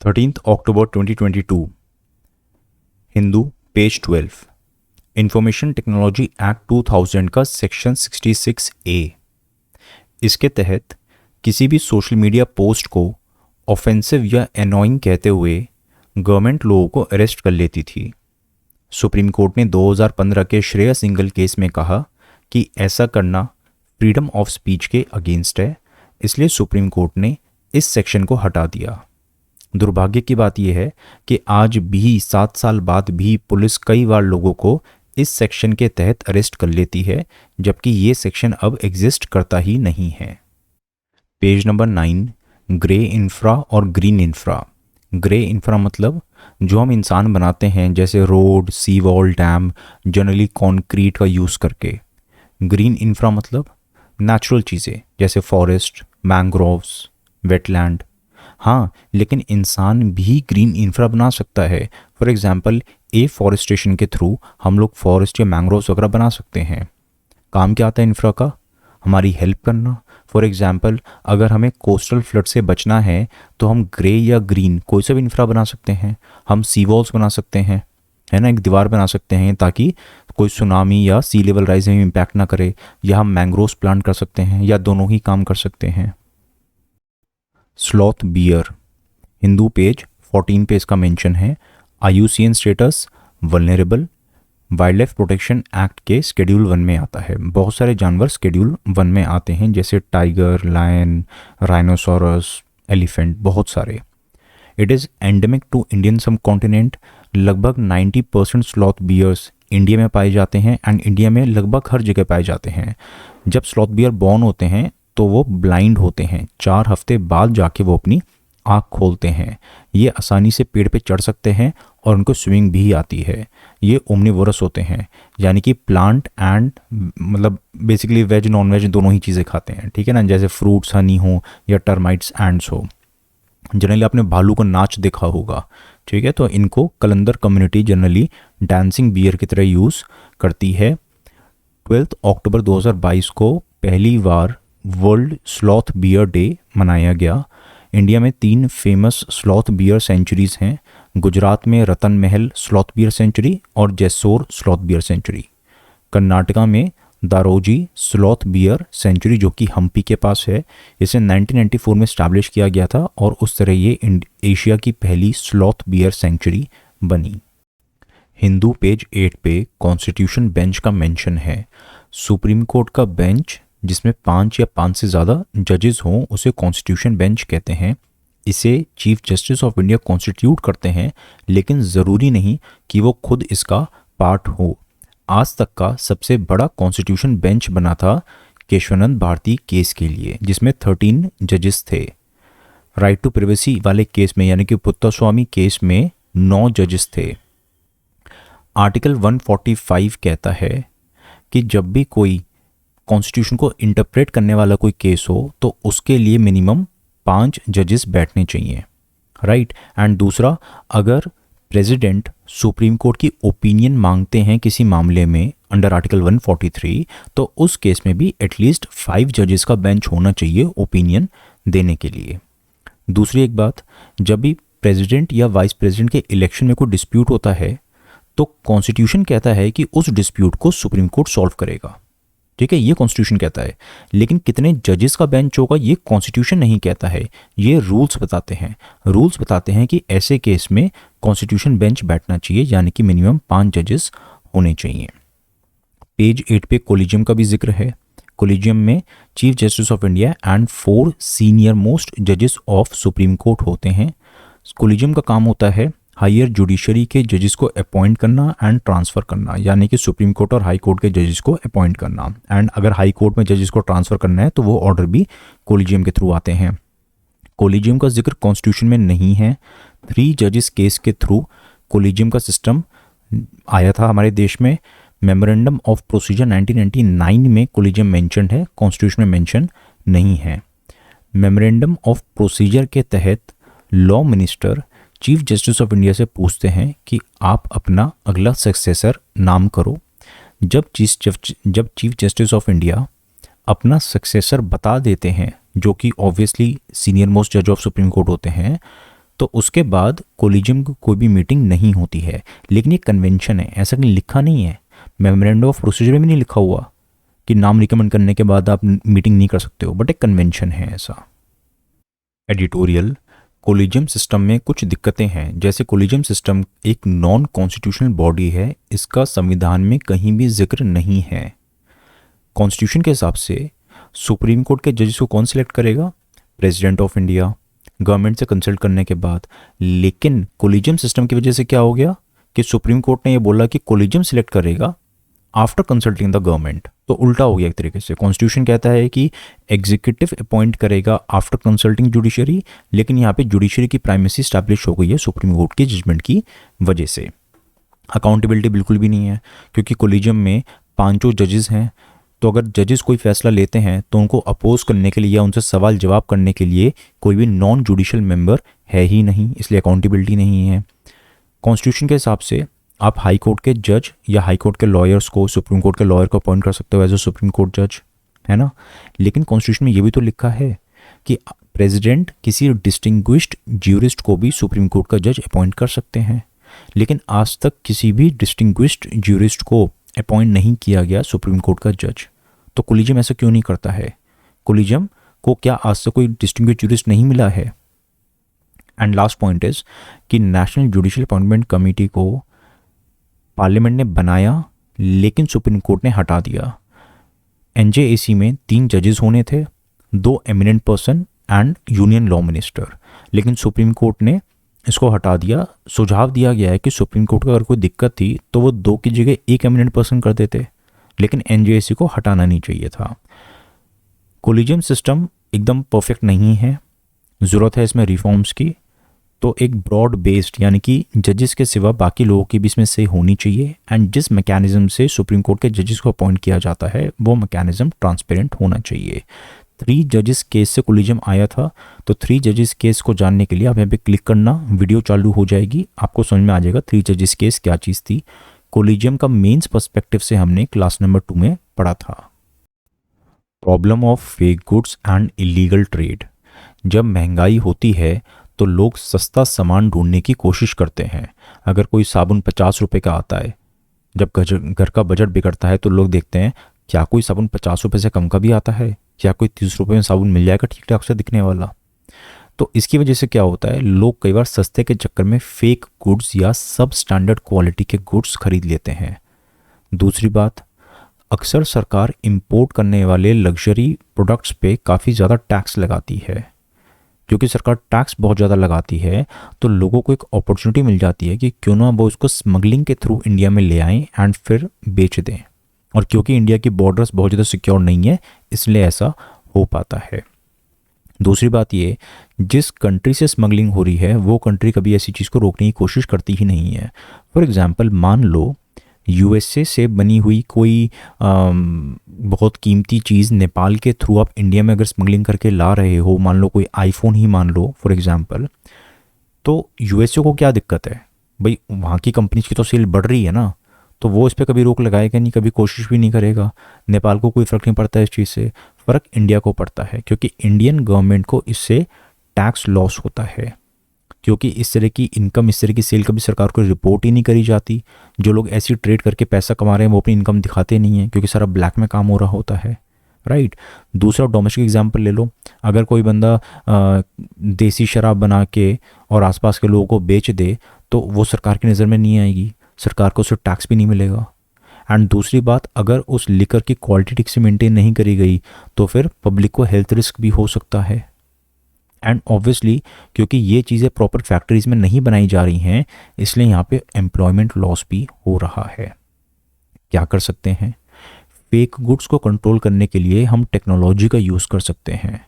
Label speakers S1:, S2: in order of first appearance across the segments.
S1: 13 अक्टूबर 2022 Hindu page 12 information technology act 2000 का section 66A। इसके तहत किसी भी सोशल मीडिया पोस्ट को ऑफेंसिव या एनोइंग कहते हुए गवर्नमेंट लोगों को अरेस्ट कर लेती थी। सुप्रीम कोर्ट ने 2015 के श्रेया सिंघल केस में कहा कि ऐसा करना फ्रीडम ऑफ स्पीच के अगेंस्ट है, इसलिए सुप्रीम कोर्ट ने इस सेक्शन को हटा दिया। दुर्भाग्य की बात यह है कि आज भी 7 साल बाद भी पुलिस कई बार लोगों को इस सेक्शन के तहत अरेस्ट कर लेती है, जबकि ये सेक्शन अब एग्जिस्ट करता ही नहीं है। पेज नंबर 9, ग्रे इंफ्रा और ग्रीन इंफ्रा। ग्रे इंफ्रा मतलब जो हम इंसान बनाते हैं, जैसे रोड, सी वॉल, डैम, जनरली कॉन्क्रीट का यूज़ करके। ग्रीन इंफ्रा मतलब नेचुरल चीज़ें जैसे फॉरेस्ट, मैंग्रोव्स, वेटलैंड। हाँ, लेकिन इंसान भी ग्रीन इंफ्रा बना सकता है। फॉर एग्जांपल एफॉरेस्टेशन के थ्रू हम लोग फॉरेस्ट या मैंग्रोव्स वगैरह बना सकते हैं। काम क्या आता है इंफ्रा का? हमारी हेल्प करना। फॉर एग्जांपल अगर हमें कोस्टल फ्लड से बचना है तो हम ग्रे या ग्रीन कोई सा भी इंफ्रा बना सकते हैं। हम सी वॉल्स बना सकते हैं, है ना, एक दीवार बना सकते हैं ताकि कोई सुनामी या सी लेवल राइज में इम्पैक्ट ना करे, या हम मैंग्रोव्स प्लांट कर सकते हैं, या दोनों ही काम कर सकते हैं। स्लॉथ बियर, हिंदू पेज 14 पे इसका मेंशन है। IUCN status vulnerable, wild life protection act के शेड्यूल 1 में आता है। बहुत सारे जानवर शेड्यूल 1 में आते हैं, जैसे टाइगर, लायन, राइनोसोरस, एलिफेंट, बहुत सारे। It is endemic to Indian subcontinent. लगभग 90% स्लॉथ बियर्स इंडिया में पाए जाते हैं, एंड इंडिया में लगभग हर जगह पाए जाते हैं। जब स्लॉथ बियर बॉर्न होते हैं तो वो ब्लाइंड होते हैं। 4 हफ्ते बाद जाके वो अपनी आँख खोलते हैं। ये आसानी से पेड़ पे चढ़ सकते हैं और उनको स्विमिंग भी आती है। ये ओमनिवोरस होते हैं, यानी कि प्लांट एंड मतलब बेसिकली वेज नॉन वेज दोनों ही चीज़ें खाते हैं, ठीक है ना, जैसे फ्रूट्स, हनी हो या टर्माइट्स, एंड्स हो। जनरली आपने भालू का नाच देखा होगा, ठीक है, तो इनको कलंदर कम्युनिटी जनरली डांसिंग बियर की तरह यूज़ करती है। 12 अक्टूबर 2022 को पहली बार वर्ल्ड स्लॉथ बियर डे मनाया गया। इंडिया में 3 फेमस स्लॉथ बियर सेंचुरीज हैं। गुजरात में रतन महल स्लॉथ बियर सेंचुरी और Jessore sloth bear sanctuary. Karnataka में दारोजी स्लॉथ बियर सेंचुरी, जो कि हम्पी के पास है। इसे 1994 में स्टैब्लिश किया गया था और उस तरह ये एशिया की पहली स्लॉथ बियर सेंचुरी बनी। हिंदू पेज 8 पे कॉन्स्टिट्यूशन बेंच का मेंशन है। सुप्रीम कोर्ट का बेंच जिसमें 5 या 5 से ज़्यादा जजेस हों उसे कॉन्स्टिट्यूशन बेंच कहते हैं। इसे chief justice of India constitute करते हैं, लेकिन ज़रूरी नहीं कि वो खुद इसका पार्ट हो। आज तक का सबसे बड़ा कॉन्स्टिट्यूशन बेंच बना था केशवानंद भारती केस के लिए, जिसमें 13 जजेस थे। राइट टू प्राइवेसी वाले केस में, यानी कि पुत्तस्वामी केस में 9 जजेस थे। आर्टिकल 145 कहता है कि जब भी कोई कॉन्स्टिट्यूशन को इंटरप्रेट करने वाला कोई केस हो तो उसके लिए मिनिमम 5 जजेस बैठने चाहिए, राइट। एंड दूसरा, अगर प्रेसिडेंट सुप्रीम कोर्ट की ओपिनियन मांगते हैं किसी मामले में अंडर आर्टिकल 143, तो उस केस में भी एटलीस्ट 5 जजेस का बेंच होना चाहिए ओपिनियन देने के लिए। दूसरी एक बात, जब भी प्रेसिडेंट या वाइस प्रेसिडेंट के इलेक्शन में कोई डिस्प्यूट होता है तो कॉन्स्टिट्यूशन कहता है कि उस डिस्प्यूट को सुप्रीम कोर्ट सॉल्व करेगा, ठीक है, ये कॉन्स्टिट्यूशन कहता है। लेकिन कितने जजेस का बेंच होगा ये कॉन्स्टिट्यूशन नहीं कहता है, ये रूल्स बताते हैं। रूल्स बताते हैं कि ऐसे केस में कॉन्स्टिट्यूशन बेंच बैठना चाहिए, यानी कि मिनिमम 5 जजेस होने चाहिए। पेज 8 पे कोलिजियम का भी जिक्र है। कोलिजियम में chief justice of India and 4 senior most जजेस ऑफ सुप्रीम कोर्ट होते हैं। कोलिजियम का काम होता है हायर जुडिशरी के जजेस को अपॉइंट करना एंड ट्रांसफ़र करना, यानी कि सुप्रीम कोर्ट और हाई कोर्ट के जजेस को अपॉइंट करना। एंड अगर हाई कोर्ट में जजेस को ट्रांसफ़र करना है तो वो ऑर्डर भी कोलिजियम के थ्रू आते हैं। कोलिजियम का जिक्र कॉन्स्टिट्यूशन में नहीं है। 3 जजेस केस के थ्रू कोलिजियम का सिस्टम आया था हमारे देश में। मेमोरेंडम ऑफ प्रोसीजर 1999 में कोलिजियम मेंशन्ड है, कॉन्स्टिट्यूशन में मेंशन नहीं है। मेमोरेंडम ऑफ प्रोसीजर के तहत law minister chief justice of India से पूछते हैं कि आप अपना अगला सक्सेसर नाम करो। जब चीफ जस्टिस ऑफ इंडिया अपना सक्सेसर बता देते हैं, जो कि ऑब्वियसली सीनियर मोस्ट जज ऑफ सुप्रीम कोर्ट होते हैं, तो उसके बाद कोलिजियम की कोई भी मीटिंग नहीं होती है। लेकिन ये कन्वेंशन है, ऐसा कहीं लिखा नहीं है, मेमोरेंडम ऑफ प्रोसीजर में भी नहीं लिखा हुआ कि नाम रिकमेंड करने के बाद आप मीटिंग नहीं कर सकते हो, बट एक कन्वेंशन है ऐसा। एडिटोरियल, कोलिजियम सिस्टम में कुछ दिक्कतें हैं। जैसे कोलिजियम सिस्टम एक नॉन कॉन्स्टिट्यूशनल बॉडी है, इसका संविधान में कहीं भी जिक्र नहीं है। कॉन्स्टिट्यूशन के हिसाब से सुप्रीम कोर्ट के जजेस को कौन सिलेक्ट करेगा? प्रेसिडेंट ऑफ इंडिया, गवर्नमेंट से कंसल्ट करने के बाद। लेकिन कोलिजियम सिस्टम की वजह से क्या हो गया कि सुप्रीम कोर्ट ने ये बोला कि कोलिजियम सिलेक्ट करेगा आफ्टर कंसल्टिंग द गवर्नमेंट। तो उल्टा हो गया एक तरीके से। कॉन्स्टिट्यूशन कहता है कि एग्जीक्यूटिव अपॉइंट करेगा आफ्टर कंसल्टिंग जुडिशरी, लेकिन यहाँ पे जुडिशरी की प्राइमेसी स्टैब्लिश हो गई है सुप्रीम कोर्ट की जजमेंट की वजह से। अकाउंटेबिलिटी बिल्कुल भी नहीं है, क्योंकि कोलिजियम में 5 जजेस हैं, तो अगर जजेस कोई फैसला लेते हैं तो उनको अपोज करने के लिए या उनसे सवाल जवाब करने के लिए कोई भी नॉन जुडिशियल मेंबर है ही नहीं, इसलिए अकाउंटेबिलिटी नहीं है। कॉन्स्टिट्यूशन के हिसाब से आप हाई कोर्ट के जज या हाई कोर्ट के लॉयर्स को, सुप्रीम कोर्ट के लॉयर को अपॉइंट कर सकते हो एज ए सुप्रीम कोर्ट जज, है ना। लेकिन कॉन्स्टिट्यूशन में ये भी तो लिखा है कि प्रेसिडेंट किसी डिस्टिंग्विश्ड ज्यूरिस्ट को भी सुप्रीम कोर्ट का जज अपॉइंट कर सकते हैं। लेकिन आज तक किसी भी डिस्टिंग्विश्ड ज्यूरिस्ट को अपॉइंट नहीं किया गया सुप्रीम कोर्ट का जज। तो कोलिजियम ऐसा क्यों नहीं करता है? कोलिजियम को क्या आज तक कोई डिस्टिंग्विश्ड ज्यूरिस्ट नहीं मिला है? एंड लास्ट पॉइंट इज कि नेशनल जुडिशियल अपॉइंटमेंट कमेटी को पार्लियामेंट ने बनाया, लेकिन सुप्रीम कोर्ट ने हटा दिया। एनजेएसी में 3 जजेस होने थे, 2 eminent person and union law minister, लेकिन सुप्रीम कोर्ट ने इसको हटा दिया। सुझाव दिया गया है कि सुप्रीम कोर्ट को अगर कोई दिक्कत थी तो वो 2 की जगह 1 एमिनेंट पर्सन कर देते, लेकिन एनजेएसी को हटाना नहीं चाहिए था। कोलिजियम सिस्टम एकदम परफेक्ट नहीं है, ज़रूरत है इसमें रिफॉर्म्स की। तो एक ब्रॉड बेस्ड, यानी कि जजेस के सिवा बाकी लोगों की भी इसमें से होनी चाहिए, एंड जिस मैकेनिज्म से सुप्रीम कोर्ट के जजेस को अपॉइंट किया जाता है वो मैकेनिज्म ट्रांसपेरेंट होना चाहिए। 3 जजेस केस से कोलिजियम आया था, तो 3 जजेस केस को जानने के लिए आप यहाँ पे क्लिक करना, वीडियो चालू हो जाएगी, आपको समझ में आ जाएगा 3 जजेस केस क्या चीज़ थी। कोलिजियम का मेंस पर्सपेक्टिव से हमने क्लास नंबर 2 में पढ़ा था। Problem of fake goods and illegal trade. जब महंगाई होती है तो लोग सस्ता सामान ढूंढने की कोशिश करते हैं। अगर कोई साबुन 50 रुपये का आता है, जब घर का बजट बिगड़ता है तो लोग देखते हैं क्या कोई साबुन 50 रुपये से कम का भी आता है, क्या कोई 30 रुपये में साबुन मिल जाएगा ठीक ठाक से दिखने वाला। तो इसकी वजह से क्या होता है, लोग कई बार सस्ते के चक्कर में फेक गुड्स या सब स्टैंडर्ड क्वालिटी के गुड्स खरीद लेते हैं। दूसरी बात, अक्सर सरकार इंपोर्ट करने वाले लग्जरी प्रोडक्ट्स पे काफ़ी ज़्यादा टैक्स लगाती है। क्योंकि सरकार टैक्स बहुत ज़्यादा लगाती है तो लोगों को एक अपॉर्चुनिटी मिल जाती है कि क्यों ना वो इसको स्मगलिंग के थ्रू इंडिया में ले आएँ एंड फिर बेच दें। और क्योंकि इंडिया की बॉर्डर्स बहुत ज़्यादा सिक्योर नहीं है, इसलिए ऐसा हो पाता है। दूसरी बात ये, जिस कंट्री से स्मगलिंग हो रही है वो कंट्री कभी ऐसी चीज़ को रोकने की कोशिश करती ही नहीं है। फॉर एग्जांपल, मान लो यूएसए से बनी हुई कोई बहुत कीमती चीज़ नेपाल के थ्रू आप इंडिया में अगर स्मगलिंग करके ला रहे हो, मान लो कोई आईफोन ही मान लो फॉर एग्जांपल, तो यूएसए को क्या दिक्कत है भाई, वहाँ की कंपनीज की तो सेल बढ़ रही है ना, तो वो इस पर कभी रोक लगाएगा नहीं, कभी कोशिश भी नहीं करेगा। नेपाल को कोई फ़र्क नहीं पड़ता इस चीज़ से, फ़र्क इंडिया को पड़ता है, क्योंकि इंडियन गवर्नमेंट को इससे टैक्स लॉस होता है। क्योंकि इस तरह की इनकम, इस तरह की सेल कभी सरकार को रिपोर्ट ही नहीं करी जाती। जो लोग ऐसी ट्रेड करके पैसा कमा रहे हैं वो अपनी इनकम दिखाते नहीं हैं, क्योंकि सारा ब्लैक में काम हो रहा होता है, राइट। दूसरा डोमेस्टिक एग्जांपल ले लो, अगर कोई बंदा देसी शराब बना के और आसपास के लोगों को बेच दे तो वो सरकार की नज़र में नहीं आएगी, सरकार को उससे टैक्स भी नहीं मिलेगा। एंड दूसरी बात, अगर उस लिकर की क्वालिटी ठीक से मेंटेन नहीं करी गई तो फिर पब्लिक को हेल्थ रिस्क भी हो सकता है। एंड ऑब्वियसली क्योंकि ये चीज़ें प्रॉपर फैक्ट्रीज में नहीं बनाई जा रही हैं, इसलिए यहाँ पे एम्प्लॉयमेंट लॉस भी हो रहा है। क्या कर सकते हैं? फेक गुड्स को कंट्रोल करने के लिए हम टेक्नोलॉजी का यूज़ कर सकते हैं।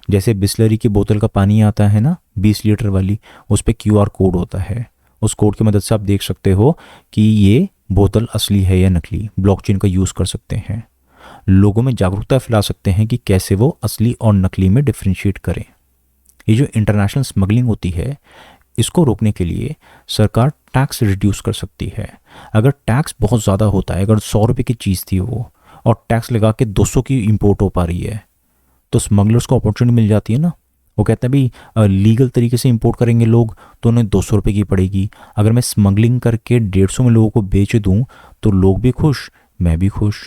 S1: जैसे बिस्लरी की बोतल का पानी आता है ना 20 लीटर वाली, उस पर QR कोड होता है। उस कोड की मदद से आप देख सकते हो कि ये बोतल असली है या नकली। ब्लॉकचेन का यूज़ कर सकते हैं। लोगों में जागरूकता फैला सकते हैं कि कैसे वो असली और नकली में डिफ्रेंशिएट करें। ये जो इंटरनेशनल स्मगलिंग होती है, इसको रोकने के लिए सरकार टैक्स रिड्यूस कर सकती है। अगर टैक्स बहुत ज़्यादा होता है, अगर 100 रुपये की चीज़ थी वो और टैक्स लगा के 200 की इंपोर्ट हो पा रही है, तो स्मगलर्स को अपॉर्चुनिटी मिल जाती है ना, वो कहता है भाई लीगल तरीके से इंपोर्ट करेंगे लोग तो उन्हें 200 रुपये की पड़ेगी, अगर मैं स्मगलिंग करके 150 में लोगों को बेच दूं तो लोग भी खुश, मैं भी खुश,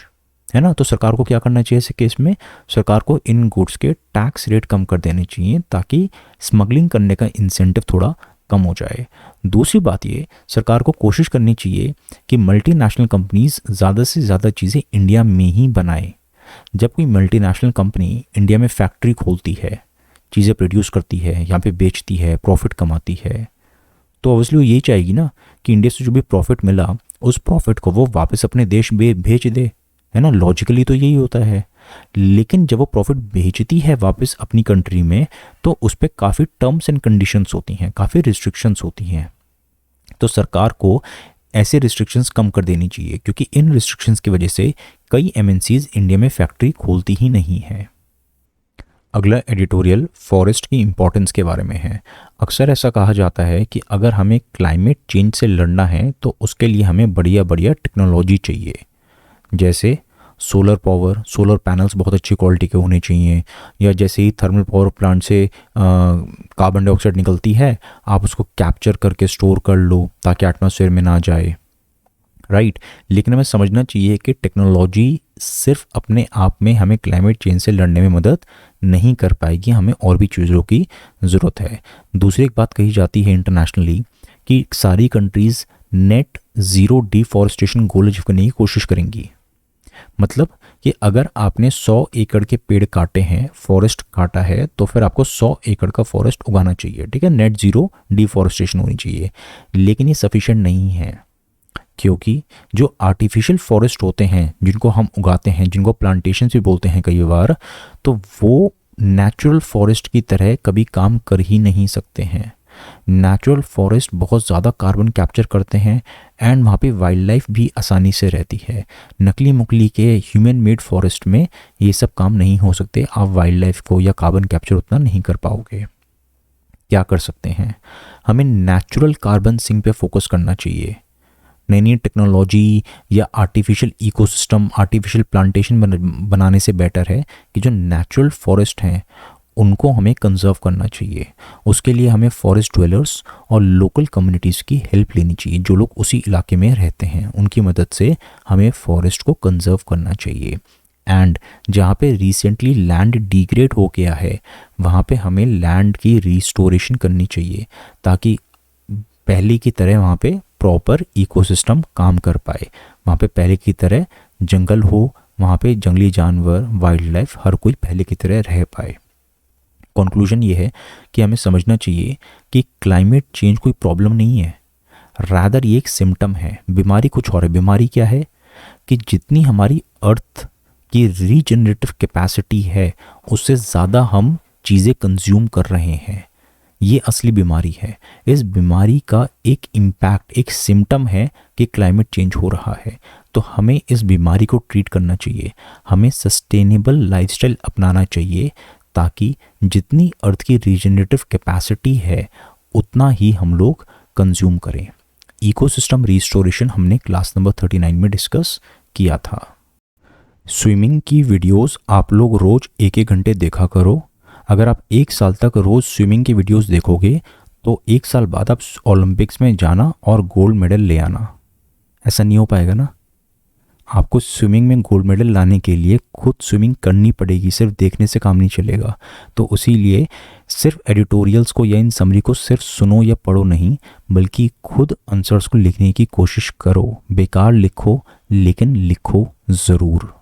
S1: है ना। तो सरकार को क्या करना चाहिए ऐसे केस में, सरकार को इन गुड्स के टैक्स रेट कम कर देने चाहिए ताकि स्मगलिंग करने का इंसेंटिव थोड़ा कम हो जाए। दूसरी बात ये, सरकार को कोशिश करनी चाहिए कि मल्टीनेशनल कंपनीज ज़्यादा से ज़्यादा चीज़ें इंडिया में ही बनाए। जब कोई मल्टीनेशनल कंपनी इंडिया में फैक्ट्री खोलती है, चीज़ें प्रोड्यूस करती है, यहाँ पे बेचती है, प्रॉफिट कमाती है, तो ऑब्वियसली वो यही चाहेगी ना कि इंडिया से जो भी प्रॉफिट मिला उस प्रॉफिट को वो वापस अपने देश में भेज दे, है ना। लॉजिकली तो यही होता है। लेकिन जब वो प्रॉफिट भेजती है वापस अपनी कंट्री में तो उस पर काफ़ी टर्म्स एंड कंडीशंस होती हैं, काफ़ी रिस्ट्रिक्शंस होती हैं। तो सरकार को ऐसे रिस्ट्रिक्शंस कम कर देनी चाहिए, क्योंकि इन रिस्ट्रिक्शंस की वजह से कई एमएनसीज इंडिया में फैक्ट्री खोलती ही नहीं है। अगला एडिटोरियल फॉरेस्ट की इम्पोर्टेंस के बारे में है। अक्सर ऐसा कहा जाता है कि अगर हमें क्लाइमेट चेंज से लड़ना है तो उसके लिए हमें बढ़िया बढ़िया टेक्नोलॉजी चाहिए, जैसे सोलर पावर, सोलर पैनल्स बहुत अच्छी क्वालिटी के होने चाहिए, या जैसे ही थर्मल पावर प्लांट से कार्बन डाइऑक्साइड निकलती है आप उसको कैप्चर करके स्टोर कर लो ताकि एटमॉस्फेयर में ना जाए, राइट। लेकिन हमें समझना चाहिए कि टेक्नोलॉजी सिर्फ अपने आप में हमें क्लाइमेट चेंज से लड़ने में मदद नहीं कर पाएगी, हमें और भी चीज़ों की ज़रूरत है। दूसरी एक बात कही जाती है इंटरनेशनली कि सारी countries net zero deforestation goal achieve करने की कोशिश करेंगी। मतलब कि अगर आपने 100 एकड़ के पेड़ काटे हैं, फॉरेस्ट काटा है, तो फिर आपको 100 एकड़ का फॉरेस्ट उगाना चाहिए, ठीक है, नेट ज़ीरो डिफॉरेस्टेशन होनी चाहिए। लेकिन ये सफिशिएंट नहीं है, क्योंकि जो आर्टिफिशियल फॉरेस्ट होते हैं जिनको हम उगाते हैं, जिनको प्लांटेशन भी बोलते हैं कई बार, तो वो नेचुरल फॉरेस्ट की तरह कभी काम कर ही नहीं सकते हैं। नेचुरल फॉरेस्ट बहुत ज़्यादा कार्बन कैप्चर करते हैं एंड वहाँ पे वाइल्ड लाइफ भी आसानी से रहती है। नकली मुकली के ह्यूमन मेड फॉरेस्ट में ये सब काम नहीं हो सकते, आप वाइल्ड लाइफ को या कार्बन कैप्चर उतना नहीं कर पाओगे। क्या कर सकते हैं, हमें नेचुरल कार्बन सिंक पे फोकस करना चाहिए। नई नई टेक्नोलॉजी या आर्टिफिशियल इकोसिस्टम, आर्टिफिशियल प्लांटेशन बनाने से बेटर है कि जो नेचुरल फॉरेस्ट हैं उनको हमें कंजर्व करना चाहिए। उसके लिए हमें फॉरेस्ट ड्वेलर्स और लोकल कम्युनिटीज़ की हेल्प लेनी चाहिए, जो लोग उसी इलाके में रहते हैं, उनकी मदद से हमें फॉरेस्ट को कंजर्व करना चाहिए। एंड जहाँ पे रिसेंटली लैंड डिग्रेड हो गया है वहाँ पे हमें लैंड की रिस्टोरेशन करनी चाहिए ताकि पहले की तरह वहाँ पे प्रॉपर इकोसिस्टम काम कर पाए, वहाँ पे पहले की तरह जंगल हो, वहाँ पे जंगली जानवर, वाइल्ड लाइफ, हर कोई पहले की तरह रह पाए। कंक्लूजन ये है कि हमें समझना चाहिए कि क्लाइमेट चेंज कोई प्रॉब्लम नहीं है, रादर ये एक सिम्टम है। बीमारी कुछ और है। बीमारी क्या है कि जितनी हमारी अर्थ की रीजनरेटिव कैपेसिटी है उससे ज़्यादा हम चीज़ें कंज्यूम कर रहे हैं, ये असली बीमारी है। इस बीमारी का एक इम्पैक्ट, एक सिम्टम है कि क्लाइमेट चेंज हो रहा है। तो हमें इस बीमारी को ट्रीट करना चाहिए, हमें सस्टेनेबल लाइफस्टाइल अपनाना चाहिए ताकि जितनी अर्थ की रीजनरेटिव कैपेसिटी है उतना ही हम लोग कंज्यूम करें। इकोसिस्टम रिस्टोरेशन हमने क्लास नंबर 39 में डिस्कस किया था। स्विमिंग की वीडियोस आप लोग रोज़ 1-1 घंटे देखा करो। अगर आप 1 साल तक रोज़ स्विमिंग की वीडियोस देखोगे तो 1 साल बाद आप ओलंपिक्स में जाना और गोल्ड मेडल ले आना। ऐसा नहीं हो पाएगा ना। आपको स्विमिंग में गोल्ड मेडल लाने के लिए खुद स्विमिंग करनी पड़ेगी, सिर्फ देखने से काम नहीं चलेगा। तो इसीलिए सिर्फ एडिटोरियल्स को या इन समरी को सिर्फ सुनो या पढ़ो नहीं, बल्कि खुद आंसर्स को लिखने की कोशिश करो। बेकार लिखो लेकिन लिखो ज़रूर।